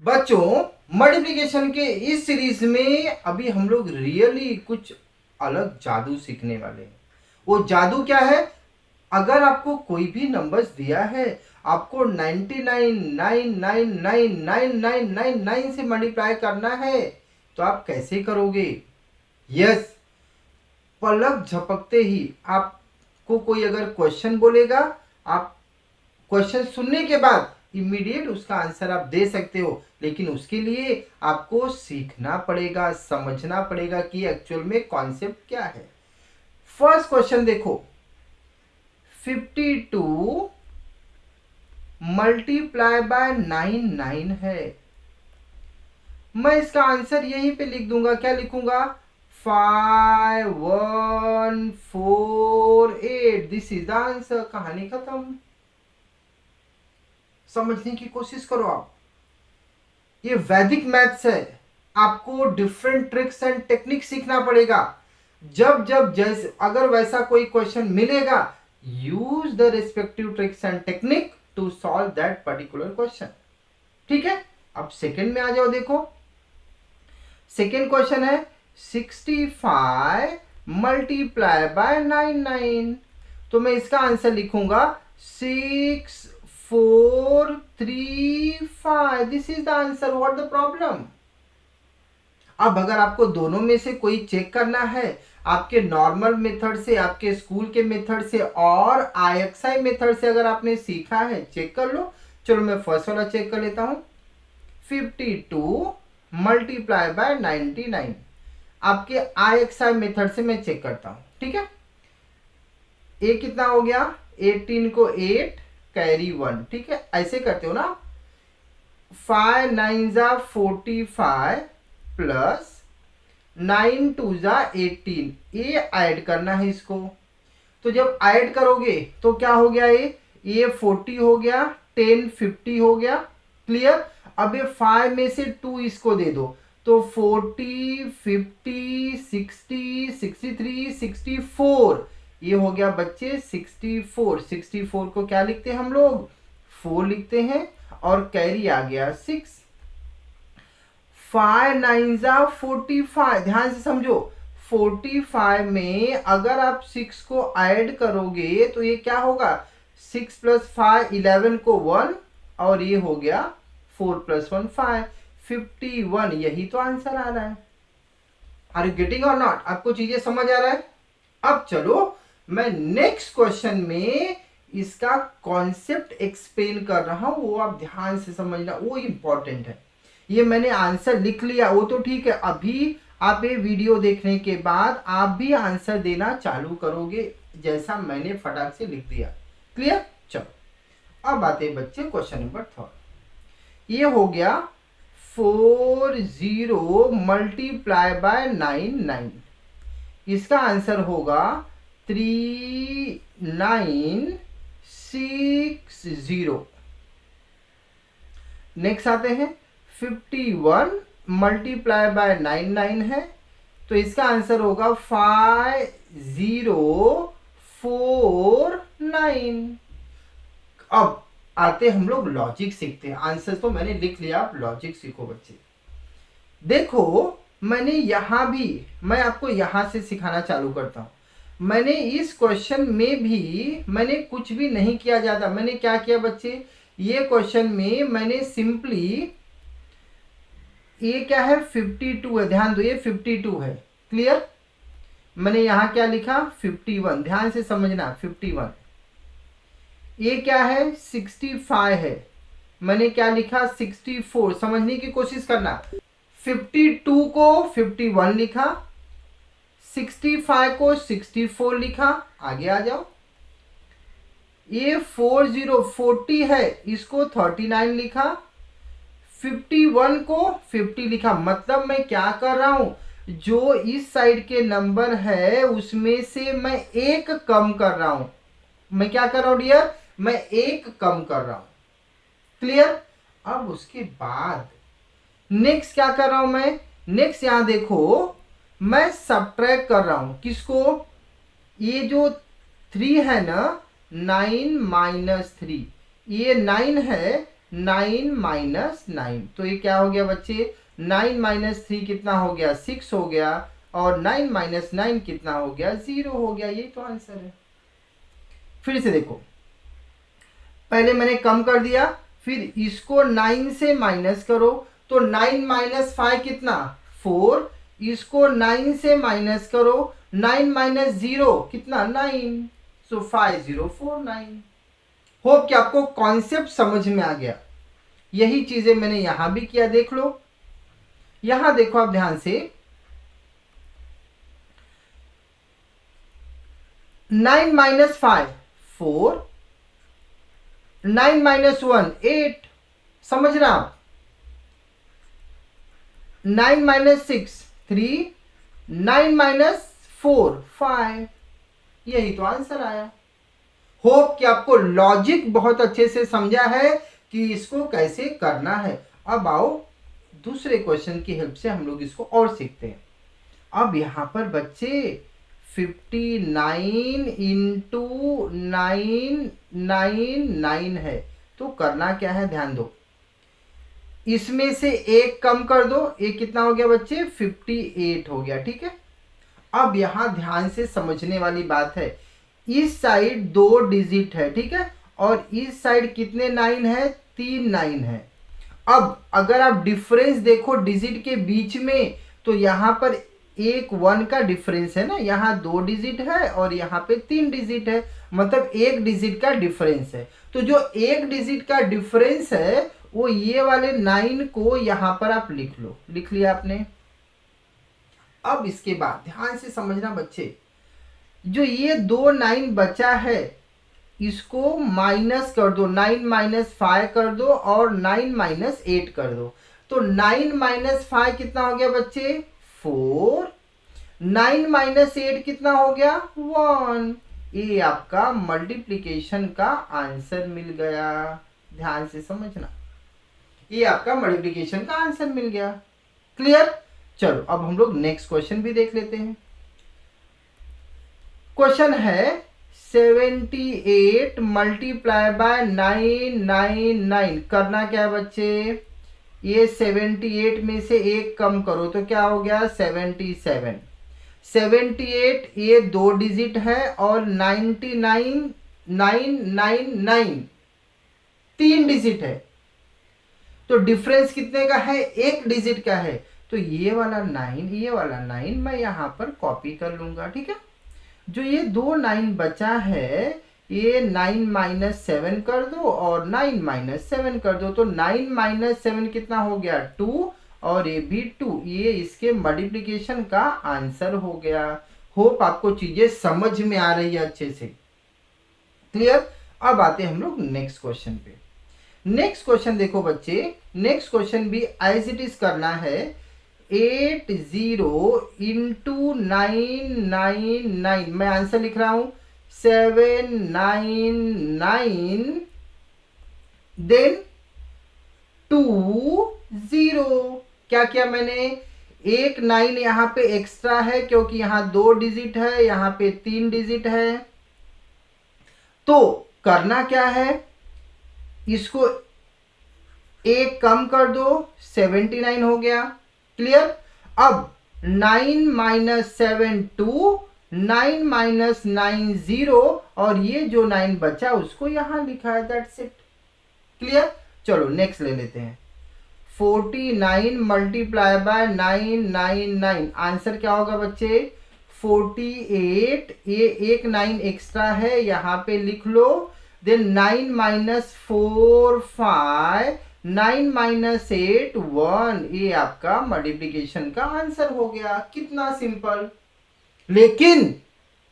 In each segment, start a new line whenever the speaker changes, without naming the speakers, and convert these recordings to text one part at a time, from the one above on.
बच्चों, मल्टीप्लिकेशन के इस सीरीज में अभी हम लोग रियली कुछ अलग जादू सीखने वाले हैं। वो जादू क्या है? अगर आपको कोई भी नंबर्स दिया है, आपको 99,999,999 से मल्टीप्लाई करना है, तो आप कैसे करोगे? यस, पलक झपकते ही आपको कोई अगर क्वेश्चन बोलेगा, आप क्वेश्चन सुनने के बाद इमीडिएट उसका आंसर आप दे सकते हो, लेकिन उसके लिए आपको सीखना पड़ेगा, समझना पड़ेगा कि एक्चुअल में कॉन्सेप्ट क्या है। फर्स्ट क्वेश्चन देखो, 52 मल्टीप्लाई बाय 99 है। मैं इसका आंसर यहीं पे लिख दूंगा। क्या लिखूंगा? 5148। This is the answer. कहानी खत्म। समझने की कोशिश करो आप। ये वैदिक मैथ्स है। आपको डिफरेंट ट्रिक्स एंड टेक्निक सीखना पड़ेगा। जब जब जैसे अगर वैसा कोई क्वेश्चन मिलेगा, use the respective tricks and technique to solve that particular question. ठीक है, अब सेकंड में आ जाओ। देखो, सेकंड क्वेश्चन है 65 मल्टीप्लाई बाय 99। तो मैं इसका आंसर लिखूंगा 6435। This is the answer. What the problem? अब अगर आपको दोनों में से कोई चेक करना है, आपके नॉर्मल मेथड से, आपके स्कूल के मेथड से और IXI मेथड से अगर आपने सीखा है, चेक कर लो। चलो मैं फर्स्ट वाला चेक कर लेता हूं। 52 मल्टीप्लाई बाय 99 आपके IXI मेथड से मैं चेक करता हूं। ठीक है, ए कितना हो गया? 18 को 8 कैरी 1। ठीक है, ऐसे करते हो ना। 5 9 जा 45 प्लस 9 2 जा 18। ये ऐड करना है इसको। तो जब ऐड करोगे तो क्या हो गया? ये 40 हो गया, 10 50 हो गया। क्लियर? अब ये 5 में से 2 इसको दे दो, तो 40 50 60 63 64। ये हो गया बच्चे 64। 64 को क्या लिखते हैं हम लोग? 4 लिखते हैं, और कैरी आ गया 6। 5 9 जा 45। ध्यान से समझो, 45 में अगर आप 6 को ऐड करोगे तो ये क्या होगा? 6 प्लस 5 11 को 1, और ये हो गया 4 प्लस 1 5 51। यही तो आंसर आ रहा है। आर यू गेटिंग और नॉट? आपको चीजें समझ आ रहा है? अब चलो मैं नेक्स्ट क्वेश्चन में इसका कॉन्सेप्ट एक्सप्लेन कर रहा हूं, वो आप ध्यान से समझना, वो इंपॉर्टेंट है। ये मैंने आंसर लिख लिया, वो तो ठीक है। अभी आप ये वीडियो देखने के बाद आप भी आंसर देना चालू करोगे, जैसा मैंने फटाक से लिख दिया। क्लियर? चलो अब आते हैं बच्चे क्वेश्चन नंबर 3। ये हो गया 40 मल्टीप्लाई बाय 99। इसका आंसर होगा 3960। नेक्स्ट आते हैं 51 मल्टीप्लाई बाय 99 है, तो इसका आंसर होगा 5049। अब आते हम लोग लॉजिक सीखते हैं। आंसर तो मैंने लिख लिया, आप लॉजिक सीखो बच्चे। देखो, मैंने यहां भी, मैं आपको यहां से सिखाना चालू करता हूं। मैंने इस क्वेश्चन में भी मैंने कुछ भी नहीं किया जाता। मैंने क्या किया बच्चे? ये क्वेश्चन में मैंने सिंपली, ये क्या है? 52 है। ध्यान दो, ये 52 है। क्लियर? मैंने यहां क्या लिखा? 51। ध्यान से समझना, 51। ये क्या है? 65 है। मैंने क्या लिखा? 64। समझने की कोशिश करना। 52 को 51 लिखा, 65 को 64 लिखा। आगे आ जाओ। ये 40 है, इसको 39 लिखा, 51 को 50 लिखा। मतलब मैं क्या कर रहा हूं? जो इस साइड के नंबर है उसमें से मैं एक कम कर रहा हूं। मैं क्या कर रहा हूं डियर? मैं एक कम कर रहा हूं। क्लियर? अब उसके बाद नेक्स्ट क्या कर रहा हूं मैं? नेक्स्ट यहां देखो, मैं सब्ट्रैक्ट कर रहा हूं। किसको? ये जो 3 है ना, 9 माइनस 3, ये 9 है, 9 माइनस 9, तो ये क्या हो गया बच्चे, 9 माइनस 3 कितना हो गया, 6 हो गया, और 9 माइनस 9 कितना हो गया, 0 हो गया। यही तो आंसर है। फिर से देखो, पहले मैंने कम कर दिया, फिर इसको 9 से माइनस करो, तो 9 माइनस 5 कितना, 4, इसको 9 से माइनस करो, 9 माइनस 0 कितना, 9, सो 5049। होप कि आपको कॉन्सेप्ट समझ में आ गया। यही चीजें मैंने यहां भी किया, देख लो। यहां देखो आप ध्यान से, 9 माइनस 5 4, 9 माइनस 1 8, समझ रहे आप, 9 माइनस 6 3, 9 माइनस 4 5, यही तो आंसर आया। होप कि आपको लॉजिक बहुत अच्छे से समझा है कि इसको कैसे करना है। अब आओ दूसरे क्वेश्चन की हेल्प से हम लोग इसको और सीखते हैं। अब यहां पर बच्चे 59 इंटू 999 है, तो करना क्या है, ध्यान दो। इसमें से एक कम कर दो, एक कितना हो गया बच्चे, 58 हो गया, ठीक है। अब यहां ध्यान से समझने वाली बात है, इस साइड 2 डिजिट है, ठीक है, और इस साइड कितने 9 है, 3 9 है। अब अगर आप डिफरेंस देखो डिजिट के बीच में, तो यहां पर एक 1 का डिफरेंस है ना, यहाँ 2 डिजिट है और यहाँ पे 3 डिजिट है, मतलब 1 डिजिट का डिफरेंस है। तो जो 1 डिजिट का डिफरेंस है वो ये वाले 9 को यहाँ पर आप लिख लो, लिख लिया आपने। अब इसके बाद ध्यान से समझना बच्चे, जो ये 2 9 बचा है इसको माइनस कर दो, 9 माइनस 5 कर दो और 9 माइनस 8 कर दो, तो 9 माइनस 5 कितना हो गया बच्चे, 4, 9 माइनस 8 कितना हो गया, 1। ये आपका मल्टीप्लिकेशन का आंसर मिल गया। ध्यान से समझना, ये आपका मल्टीप्लिकेशन का आंसर मिल गया। क्लियर। चलो अब हम लोग नेक्स्ट क्वेश्चन भी देख लेते हैं। क्वेश्चन है 78 मल्टीप्लाई बाय 999, करना क्या है बच्चे, ये 78 में से एक कम करो तो क्या हो गया, 77। 78 ये 2 डिजिट है और 99 999 3 डिजिट है, तो डिफरेंस कितने का है, 1 डिजिट का है। तो ये वाला 9 ये वाला 9 मैं यहां पर कॉपी कर लूंगा, ठीक है। जो ये 2 9 बचा है, ये 9 माइनस 7 कर दो और 9 माइनस 7 कर दो, तो 9 माइनस 7 कितना हो गया, 2, और ये भी 2, ये इसके मल्टीप्लिकेशन का आंसर हो गया। होप आपको चीजें समझ में आ रही है अच्छे से। क्लियर। अब आते हैं हम लोग नेक्स्ट क्वेश्चन पे। नेक्स्ट क्वेश्चन देखो बच्चे, नेक्स्ट क्वेश्चन भी एज इट इज करना है। 80 इंटू 999, मैं आंसर लिख रहा हूं 799 देन 20। क्या किया मैंने, एक 9 यहां पे एक्स्ट्रा है क्योंकि यहां 2 डिजिट है, यहां पे 3 डिजिट है। तो करना क्या है, इसको एक कम कर दो, 79 हो गया। क्लियर। अब 9 माइनस 7 2, 9 माइनस 9 0, और ये जो 9 बचा उसको यहां लिखा है, दैट्स इट। क्लियर। चलो नेक्स्ट ले लेते हैं। 49 मल्टीप्लाई बाय 999, आंसर क्या होगा बच्चे, 48, ये एक 9 एक्स्ट्रा है यहां पे लिख लो, देन 9 माइनस 4 5, 9 माइनस 8 1, ये आपका मल्टीप्लिकेशन का आंसर हो गया। कितना सिंपल। लेकिन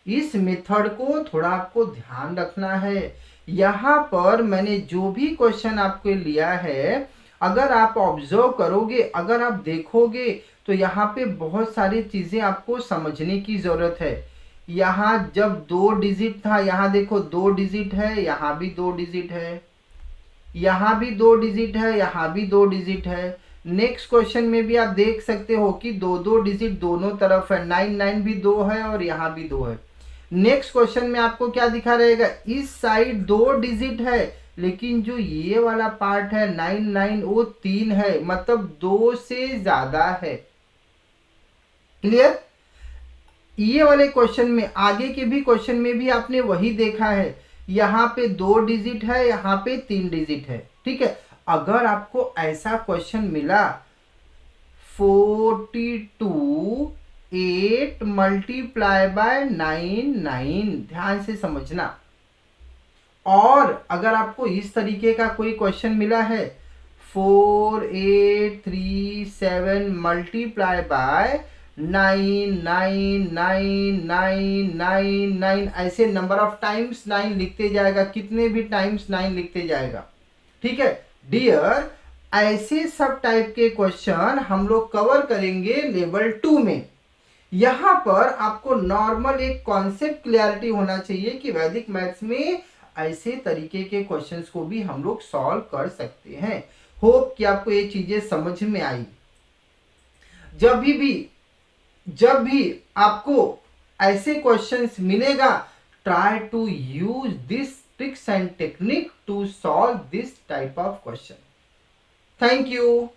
इस मेथड को थोड़ा आपको ध्यान रखना है। यहां पर मैंने जो भी क्वेश्चन आपको लिया है, अगर आप ऑब्जर्व करोगे, अगर आप देखोगे, तो यहाँ पे बहुत सारी चीजें आपको समझने की जरूरत है। यहाँ जब 2 डिजिट था, यहाँ देखो 2 डिजिट है, यहाँ भी 2 डिजिट है, यहाँ भी 2 डिजिट है, यहाँ भी 2 डिजिट है। नेक्स्ट क्वेश्चन में भी आप देख सकते हो कि 2 डिजिट दोनों तरफ है, 9 भी 2 है और यहाँ भी 2 है। नेक्स्ट क्वेश्चन में आपको क्या दिखा रहेगा, इस साइड 2 डिजिट है, लेकिन जो ये वाला पार्ट है 9 वो 3 है, मतलब 2 से ज्यादा है। क्लियर? ये वाले क्वेश्चन में, आगे के भी क्वेश्चन में भी आपने वही देखा है, यहाँ पे 2 डिजिट है, यहाँ पे 3 डिजिट है। ठीक है, अगर आपको ऐसा क्वेश्चन मिला 42 8 मल्टीप्लाई बाय 9, ध्यान से समझना। और अगर आपको इस तरीके का कोई क्वेश्चन मिला है 4837 मल्टीप्लाई बाय 9, ऐसे नंबर ऑफ टाइम्स 9 लिखते जाएगा, कितने भी टाइम्स 9 लिखते जाएगा। ठीक है डियर, ऐसे सब टाइप के क्वेश्चन हम लोग कवर करेंगे लेवल 2 में। यहां पर आपको नॉर्मल एक कॉन्सेप्ट क्लियरिटी होना चाहिए कि वैदिक मैथ्स में ऐसे तरीके के क्वेश्चंस को भी हम लोग सॉल्व कर सकते हैं। होप कि आपको ये चीजें समझ में आई। जब भी आपको ऐसे क्वेश्चंस मिलेगा, try to use this tricks and technique to solve this type of question. Thank you.